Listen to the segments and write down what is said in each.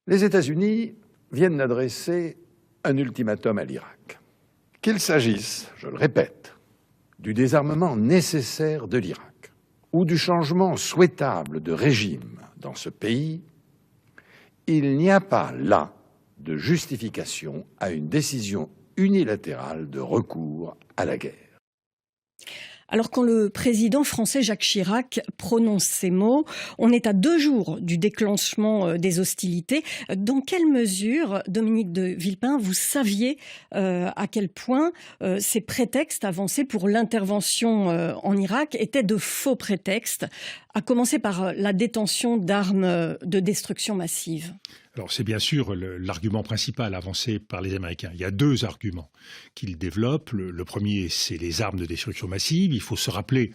Les États-Unis viennent d'adresser un ultimatum à l'Irak. Qu'il s'agisse, je le répète, du désarmement nécessaire de l'Irak ou du changement souhaitable de régime dans ce pays, il n'y a pas là de justification à une décision unilatérale de recours à la guerre. Alors quand le président français Jacques Chirac prononce ces mots, on est à 2 jours du déclenchement des hostilités. Dans quelle mesure, Dominique de Villepin, vous saviez à quel point ces prétextes avancés pour l'intervention en Irak étaient de faux prétextes, à commencer par la détention d'armes de destruction massive? Alors c'est bien sûr l'argument principal avancé par les Américains. Il y a 2 arguments qu'ils développent. Le premier, c'est les armes de destruction massive. Il faut se rappeler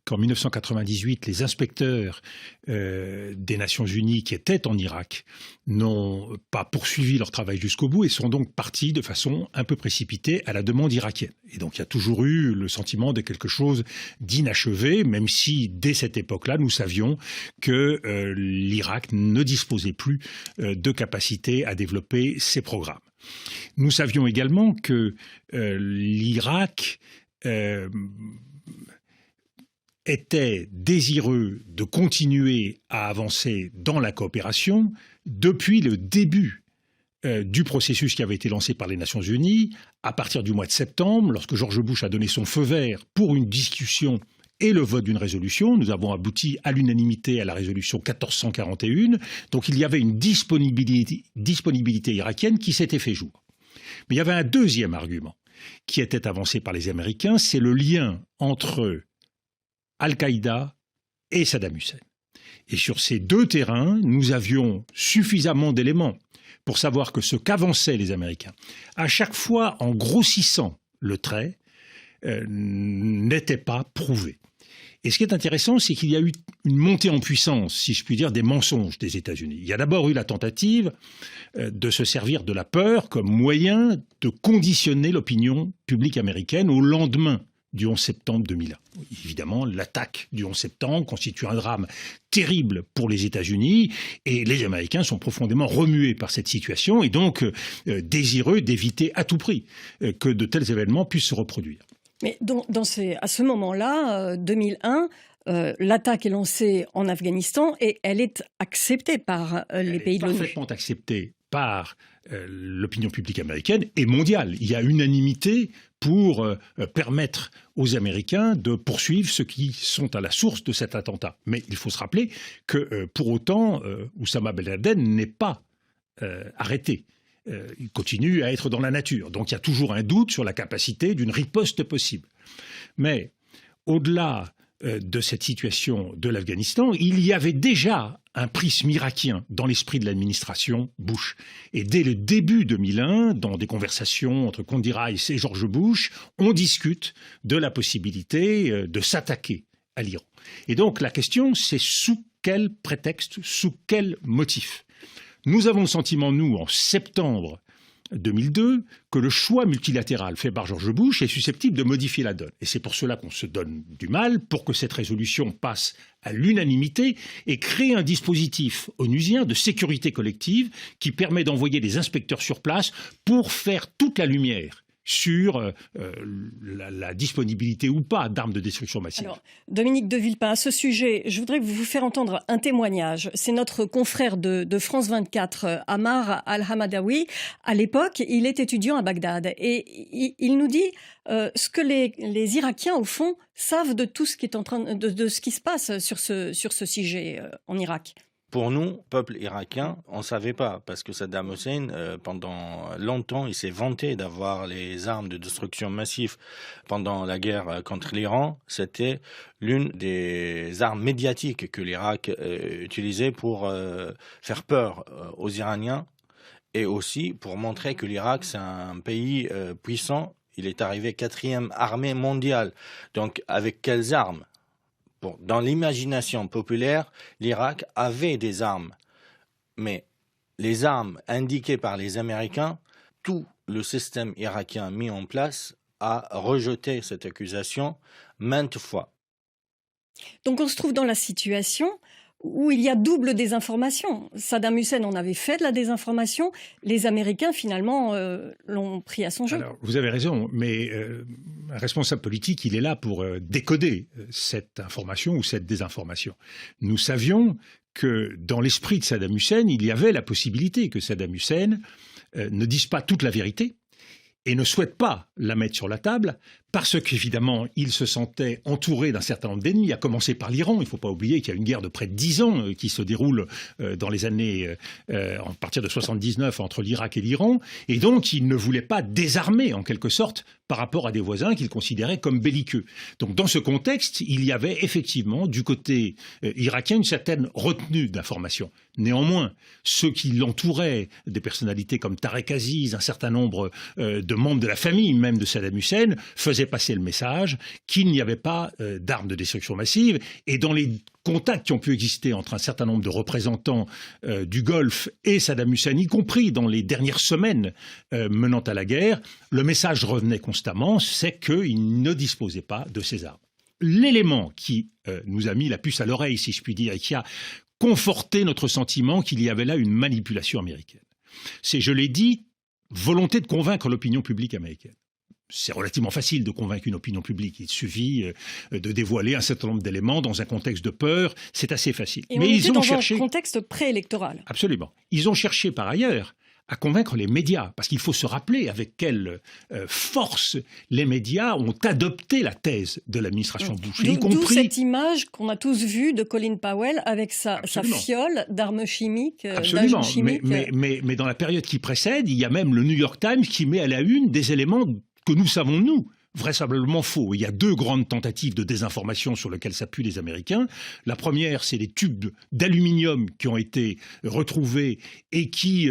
qu'en 1998, les inspecteurs des Nations Unies qui étaient en Irak n'ont pas poursuivi leur travail jusqu'au bout et sont donc partis de façon un peu précipitée à la demande irakienne. Et donc il y a toujours eu le sentiment de quelque chose d'inachevé, même si dès cette époque-là, nous savions que l'Irak ne disposait plus de capacité à développer ses programmes. Nous savions également que l'Irak était désireux de continuer à avancer dans la coopération depuis le début du processus qui avait été lancé par les Nations Unies, à partir du mois de septembre, lorsque George Bush a donné son feu vert pour une discussion et le vote d'une résolution. Nous avons abouti à l'unanimité à la résolution 1441. Donc il y avait une disponibilité irakienne qui s'était fait jour. Mais il y avait un deuxième argument qui était avancé par les Américains, c'est le lien entre Al-Qaïda et Saddam Hussein. Et sur ces 2 terrains, nous avions suffisamment d'éléments pour savoir que ce qu'avançaient les Américains, à chaque fois en grossissant le trait, n'était pas prouvé. Et ce qui est intéressant, c'est qu'il y a eu une montée en puissance, si je puis dire, des mensonges des États-Unis. Il y a d'abord eu la tentative de se servir de la peur comme moyen de conditionner l'opinion publique américaine au lendemain du 11 septembre 2001. Évidemment, l'attaque du 11 septembre constitue un drame terrible pour les États-Unis et les Américains sont profondément remués par cette situation et donc désireux d'éviter à tout prix que de tels événements puissent se reproduire. Mais à ce moment-là, 2001, l'attaque est lancée en Afghanistan et elle est acceptée par les pays de l'ONU. Parfaitement acceptée par l'opinion publique américaine et mondiale. Il y a unanimité pour permettre aux Américains de poursuivre ceux qui sont à la source de cet attentat. Mais il faut se rappeler que pour autant, Oussama Ben Laden n'est pas arrêté. Il continue à être dans la nature. Donc il y a toujours un doute sur la capacité d'une riposte possible. Mais au-delà de cette situation de l'Afghanistan, il y avait déjà un prisme irakien dans l'esprit de l'administration Bush. Et dès le début 2001, dans des conversations entre Condi Rice et George Bush, on discute de la possibilité de s'attaquer à l'Iran. Et donc la question, c'est sous quel prétexte, sous quel motif ? Nous avons le sentiment, nous, en septembre 2002, que le choix multilatéral fait par George Bush est susceptible de modifier la donne. Et c'est pour cela qu'on se donne du mal pour que cette résolution passe à l'unanimité et crée un dispositif onusien de sécurité collective qui permet d'envoyer des inspecteurs sur place pour faire toute la lumière sur la disponibilité ou pas d'armes de destruction massive. Alors, Dominique de Villepin, à ce sujet, je voudrais vous faire entendre un témoignage. C'est notre confrère de France 24, Ammar Al-Hamadawi. À l'époque, il est étudiant à Bagdad et il nous dit ce que les Irakiens, au fond, savent de tout ce qui est en train de ce qui se passe sur ce sujet en Irak. Pour nous, peuple irakien, on ne savait pas, parce que Saddam Hussein, pendant longtemps, il s'est vanté d'avoir les armes de destruction massive pendant la guerre contre l'Iran. C'était l'une des armes médiatiques que l'Irak utilisait pour faire peur aux Iraniens et aussi pour montrer que l'Irak, c'est un pays puissant. Il est arrivé 4e armée mondiale. Donc, avec quelles armes ? Bon, dans l'imagination populaire, l'Irak avait des armes, mais les armes indiquées par les Américains, tout le système irakien mis en place a rejeté cette accusation maintes fois. Donc on se trouve dans la situation où il y a double désinformation. Saddam Hussein en avait fait de la désinformation. Les Américains, finalement, l'ont pris à son jeu. Alors, vous avez raison, mais un responsable politique, il est là pour décoder cette information ou cette désinformation. Nous savions que dans l'esprit de Saddam Hussein, il y avait la possibilité que Saddam Hussein ne dise pas toute la vérité et ne souhaite pas la mettre sur la table parce qu'évidemment, il se sentait entouré d'un certain nombre d'ennemis, à commencer par l'Iran. Il ne faut pas oublier qu'il y a une guerre de près de 10 ans qui se déroule dans les années, à partir de 79, entre l'Irak et l'Iran. Et donc, il ne voulait pas désarmer, en quelque sorte, par rapport à des voisins qu'il considérait comme belliqueux. Donc, dans ce contexte, il y avait effectivement, du côté irakien, une certaine retenue d'informations. Néanmoins, ceux qui l'entouraient, des personnalités comme Tarek Aziz, un certain nombre de membres de la famille même de Saddam Hussein, faisaient passer le message qu'il n'y avait pas d'armes de destruction massive. Et dans les contacts qui ont pu exister entre un certain nombre de représentants du Golfe et Saddam Hussein, y compris dans les dernières semaines menant à la guerre, le message revenait constamment, c'est qu'il ne disposait pas de ces armes. L'élément qui nous a mis la puce à l'oreille, si je puis dire, et qui a conforté notre sentiment qu'il y avait là une manipulation américaine, c'est, je l'ai dit, volonté de convaincre l'opinion publique américaine. C'est relativement facile de convaincre une opinion publique. Il suffit de dévoiler un certain nombre d'éléments dans un contexte de peur. C'est assez facile. Et mais ils ont cherché... dans un contexte préélectoral. Absolument. Ils ont cherché par ailleurs à convaincre les médias, parce qu'il faut se rappeler avec quelle force les médias ont adopté la thèse de l'administration Bush. D'où cette image qu'on a tous vue de Colin Powell avec sa fiole d'armes chimiques. Absolument, mais dans la période qui précède, il y a même le New York Times qui met à la une des éléments que nous savons, nous, vraisemblablement faux. Il y a deux grandes tentatives de désinformation sur lesquelles s'appuient les Américains. La première, c'est les tubes d'aluminium qui ont été retrouvés et qui...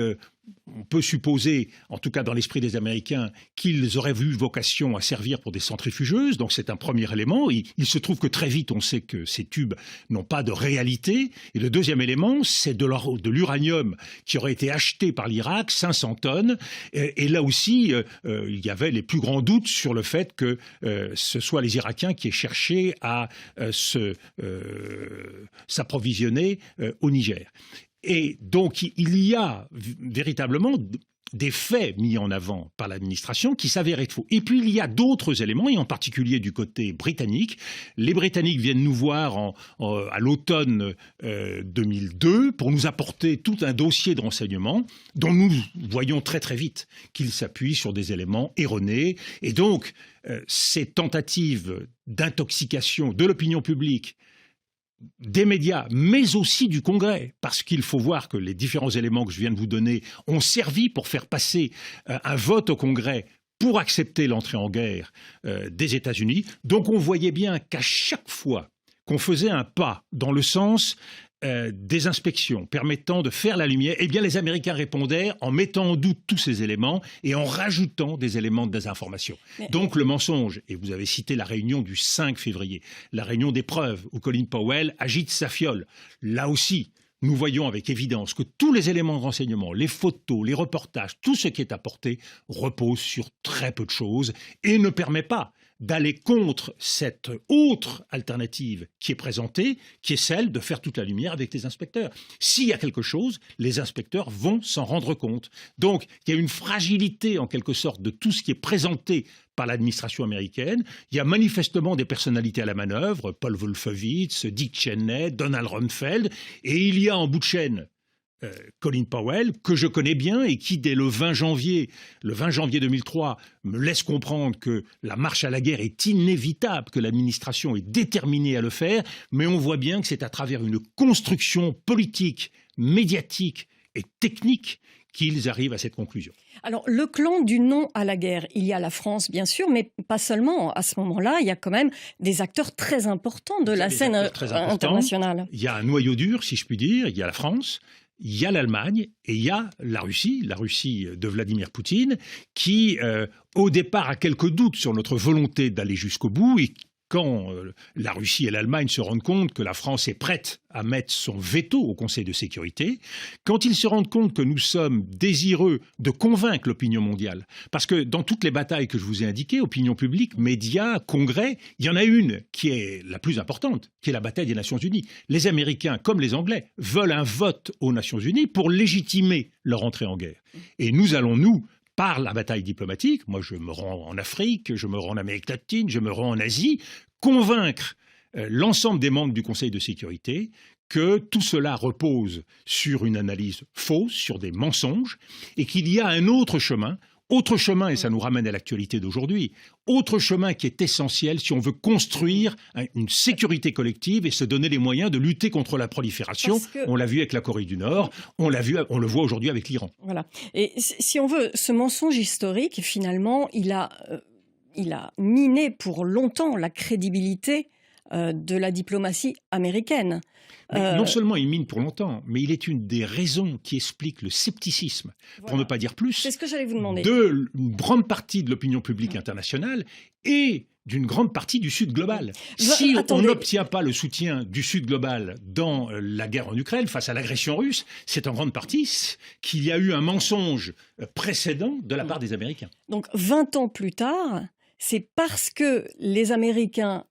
on peut supposer, en tout cas dans l'esprit des Américains, qu'ils auraient eu vocation à servir pour des centrifugeuses. Donc c'est un premier élément. Il se trouve que très vite, on sait que ces tubes n'ont pas de réalité. Et le deuxième élément, c'est de l'uranium qui aurait été acheté par l'Irak, 500 tonnes. Et là aussi, il y avait les plus grands doutes sur le fait que ce soit les Irakiens qui aient cherché à s'approvisionner au Niger. Et donc, il y a véritablement des faits mis en avant par l'administration qui s'avèrent être faux. Et puis, il y a d'autres éléments, et en particulier du côté britannique. Les Britanniques viennent nous voir à l'automne 2002 pour nous apporter tout un dossier de renseignement dont nous voyons très très vite qu'il s'appuie sur des éléments erronés. Et donc, ces tentatives d'intoxication de l'opinion publique, des médias, mais aussi du Congrès, parce qu'il faut voir que les différents éléments que je viens de vous donner ont servi pour faire passer un vote au Congrès pour accepter l'entrée en guerre des États-Unis. Donc on voyait bien qu'à chaque fois qu'on faisait un pas dans le sens des inspections permettant de faire la lumière, eh bien les Américains répondaient en mettant en doute tous ces éléments et en rajoutant des éléments de désinformation. Donc le mensonge, et vous avez cité la réunion du 5 février, la réunion des preuves où Colin Powell agite sa fiole. Là aussi, nous voyons avec évidence que tous les éléments de renseignement, les photos, les reportages, tout ce qui est apporté repose sur très peu de choses et ne permet pas d'aller contre cette autre alternative qui est présentée, qui est celle de faire toute la lumière avec les inspecteurs. S'il y a quelque chose, les inspecteurs vont s'en rendre compte. Donc, il y a une fragilité, en quelque sorte, de tout ce qui est présenté par l'administration américaine. Il y a manifestement des personnalités à la manœuvre, Paul Wolfowitz, Dick Cheney, Donald Rumsfeld, et il y a en bout de chaîne Colin Powell, que je connais bien et qui, dès le 20 janvier 2003, me laisse comprendre que la marche à la guerre est inévitable, que l'administration est déterminée à le faire, mais on voit bien que c'est à travers une construction politique, médiatique et technique qu'ils arrivent à cette conclusion. Alors, le clan du non à la guerre, il y a la France, bien sûr, mais pas seulement. À ce moment-là, il y a quand même des acteurs très importants de la scène internationale. Il y a un noyau dur, si je puis dire. Il y a la France, il y a l'Allemagne et il y a la Russie de Vladimir Poutine, qui, au départ, a quelques doutes sur notre volonté d'aller jusqu'au bout et quand la Russie et l'Allemagne se rendent compte que la France est prête à mettre son veto au Conseil de sécurité, quand ils se rendent compte que nous sommes désireux de convaincre l'opinion mondiale, parce que dans toutes les batailles que je vous ai indiquées, opinion publique, médias, congrès, il y en a une qui est la plus importante, qui est la bataille des Nations Unies. Les Américains, comme les Anglais, veulent un vote aux Nations Unies pour légitimer leur entrée en guerre. Et nous allons, nous, par la bataille diplomatique, moi je me rends en Afrique, je me rends en Amérique latine, je me rends en Asie, convaincre l'ensemble des membres du Conseil de sécurité que tout cela repose sur une analyse fausse, sur des mensonges, et qu'il y a un autre chemin, et ça nous ramène à l'actualité d'aujourd'hui, autre chemin qui est essentiel si on veut construire une sécurité collective et se donner les moyens de lutter contre la prolifération. On l'a vu avec la Corée du Nord, on le voit aujourd'hui avec l'Iran. Voilà. Et si on veut, ce mensonge historique, finalement, il a miné pour longtemps la crédibilité de la diplomatie américaine. Non seulement il mine pour longtemps, mais il est une des raisons qui explique le scepticisme, pour ne pas dire plus, c'est ce que j'allais vous demander, d'une grande partie de l'opinion publique internationale et d'une grande partie du Sud global. Si on n'obtient pas le soutien du Sud global dans la guerre en Ukraine, face à l'agression russe, c'est en grande partie qu'il y a eu un mensonge précédent de la part des Américains. Donc 20 ans plus tard, c'est parce que les Américains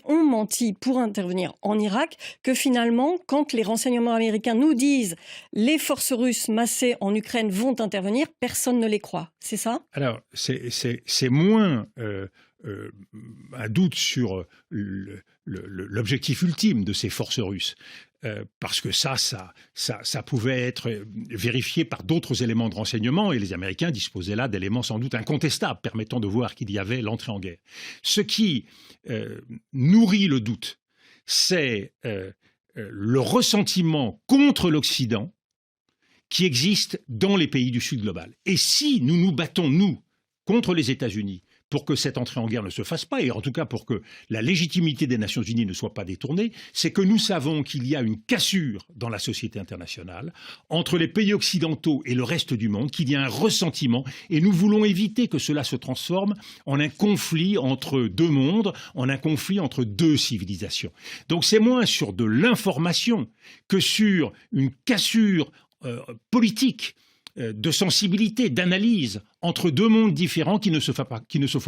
ont menti pour intervenir en Irak que finalement, quand les renseignements américains nous disent les forces russes massées en Ukraine vont intervenir, personne ne les croit. C'est ça ? Alors, c'est moins un doute sur l'objectif ultime de ces forces russes. Parce que ça pouvait être vérifié par d'autres éléments de renseignement et les Américains disposaient là d'éléments sans doute incontestables permettant de voir qu'il y avait l'entrée en guerre. Ce qui nourrit le doute, c'est le ressentiment contre l'Occident qui existe dans les pays du Sud global. Et si nous nous battons, nous, contre les États-Unis, pour que cette entrée en guerre ne se fasse pas, et en tout cas pour que la légitimité des Nations Unies ne soit pas détournée, c'est que nous savons qu'il y a une cassure dans la société internationale entre les pays occidentaux et le reste du monde, qu'il y a un ressentiment, et nous voulons éviter que cela se transforme en un conflit entre deux mondes, en un conflit entre deux civilisations. Donc c'est moins sur de l'information que sur une cassure politique, de sensibilité, d'analyse entre deux mondes différents qui ne se font